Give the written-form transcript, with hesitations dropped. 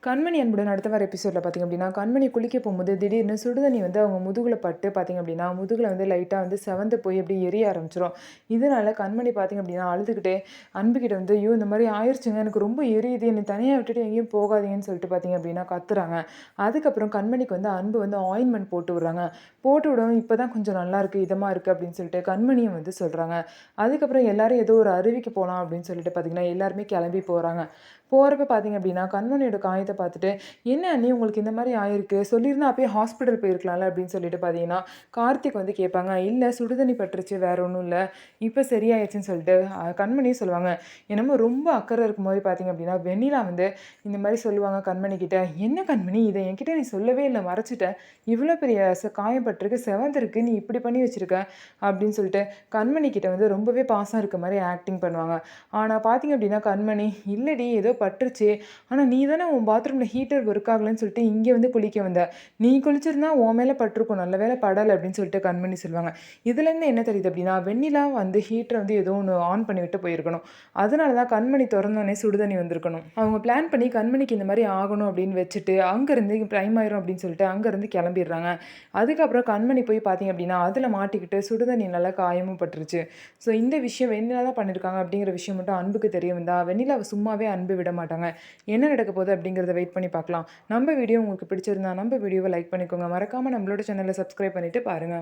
கண்மணி அன்புடன் அடுத்த வார எபிசோட்ல பார்த்தீங்க அப்படின்னா, கண்மணி குளிக்க போம்போது திடீர்னு சுடுதண்ணி வந்து அவங்க முதுகுல பட்டு பார்த்தீங்க அப்படின்னா, முதுகுல வந்து லைட்டா வந்து செவந்து போய் அப்படியே எரிய ஆரம்பிச்சுரும். இதனால கண்மணி பார்த்தீங்க அப்படின்னா, அழுதுகிட்டே அன்புகிட்ட வந்து, "ஐயோ! இந்த மாரி ஆயிருச்சுங்க. எனக்கு ரொம்ப எரியுது. என்னை தனியா விட்டுட்டு எங்கேயும் போகாதீங்கன்னு" சொல்லிட்டு பார்த்தீங்க அப்படின்னா கத்துறாங்க. அதுக்கப்புறம் கண்மணிக்கு வந்து அன்பு வந்து ஆயின்மெண்ட் போட்டு விடுறாங்க. போட்டு விடவும், "இப்பதான் கொஞ்சம் நல்லாயிருக்கு, இதமா இருக்கு" அப்படின்னு சொல்லிட்டு கண்மணியும் வந்து சொல்றாங்க. அதுக்கப்புறம் எல்லாரும் ஏதோ ஒரு அருவிக்கு போலாம் அப்படின்னு சொல்லிட்டு பார்த்தீங்கன்னா, எல்லாருமே கிளம்பி போறாங்க. போறப்ப பார்த்தீங்க அப்படின்னா, கண்மணியோட காயத்த பார்த்துட்டு, "என்ன அண்ணி உங்களுக்கு இந்த மாரி ஆயிருக்கு? சொல்லியிருந்தா அப்பயே ஹாஸ்பிட்டல் போயிருக்கலாம்ல" அப்படின்னு சொல்லிட்டு பார்த்தீங்கன்னா, கார்த்திக் வந்து கேட்பாங்க. "இல்ல சுடுதண்ணி பட்டுருச்சு, வேற ஒண்ணும் இல்ல. இப்ப சரியாயிருச்சுன்னு" சொல்லிட்டு கண்மணியும் சொல்லுவாங்க. என்னமோ ரொம்ப அக்கறை இருக்கும்போது பார்த்தீங்க அப்படின்னா, வெண்ணிலா வந்து இந்த மாரி சொல்லுவாங்க கண்மணிகிட்ட. "என்ன கண்மணி இத என்கிட்ட நீ சொல்லவே இல்ல, மறைச்சுட்ட. இவ்ளோ பெரிய காயம் பட்டிருக்கு, செவந்திருக்கு. நீ இப்படி பண்ணி வச்சிருக்க" அப்படின்னு சொல்லிட்டு கண்மணி கிட்ட வந்து ரொம்பவே பாசம் இருக்க மாரி ஆக்டிங் பண்ணுவாங்க. ஆனா பார்த்தீங்க அப்படின்னா, கண்மணி, "இல்லடி ஏதோ பட்டுருச்சு. ஆனா நீ தானே உன் பாத்ரூம்ல ஹீட்டர் ஒர்க் ஆகலன்னு சொல்லிட்டு இங்க வந்து குளிக்க வந்த. நீ குளிச்சிருந்தா உன் மேல பட்டுருக்கும். நல்ல வேளை படல" அப்படின்னு சொல்லிட்டு கண்மணி சொல்லுவாங்க. இதுலேருந்து என்ன தெரியுது அப்படின்னா, வெண்ணிலா வந்து ஹீட்டர வந்து ஏதோ ஒண்ணு ஆன் பண்ணிவிட்டு போயிருக்கணும். அதனால தான் கண்மணி தொறந்தோனே சுடுதண்ணி வந்திருக்கணும். அவங்க பிளான் பண்ணி கண்மணிக்கு இந்த மாரி ஆகணும் அப்படின்னு வச்சுட்டு, அங்கருந்து டைம் ஆயிரும் அப்படின்னு சொல்லிட்டு அங்கருந்து கிளம்பிடுறாங்க. அதுக்கப்புறம் கண்மணி போய் பார்த்தீங்க அப்படின்னா, அதில மாட்டிக்கிட்டு சுடுதண்ணி நல்லா காயமும் பட்டுருச்சு. ஸோ இந்த விஷயம் வெண்ணிலா தான் பண்ணியிருக்காங்க அப்படிங்கிற விஷயம் மட்டும் அன்புக்கு தெரிய வந்தா, வெண்ணிலாவ சும்மாவே அன்பு விட மாட்டாங்க. என்ன நடக்க போகுது அப்படிங்கிறத வெயிட் பண்ணி பார்க்கலாம். நம்ம வீடியோ உங்களுக்கு பிடிச்சிருந்தா நம்ம வீடியோவ லைக் பண்ணிக்கோங்க. மறக்காம நம்மளோட சேனல சப்ஸ்கிரைப் பண்ணிட்டு பாருங்க.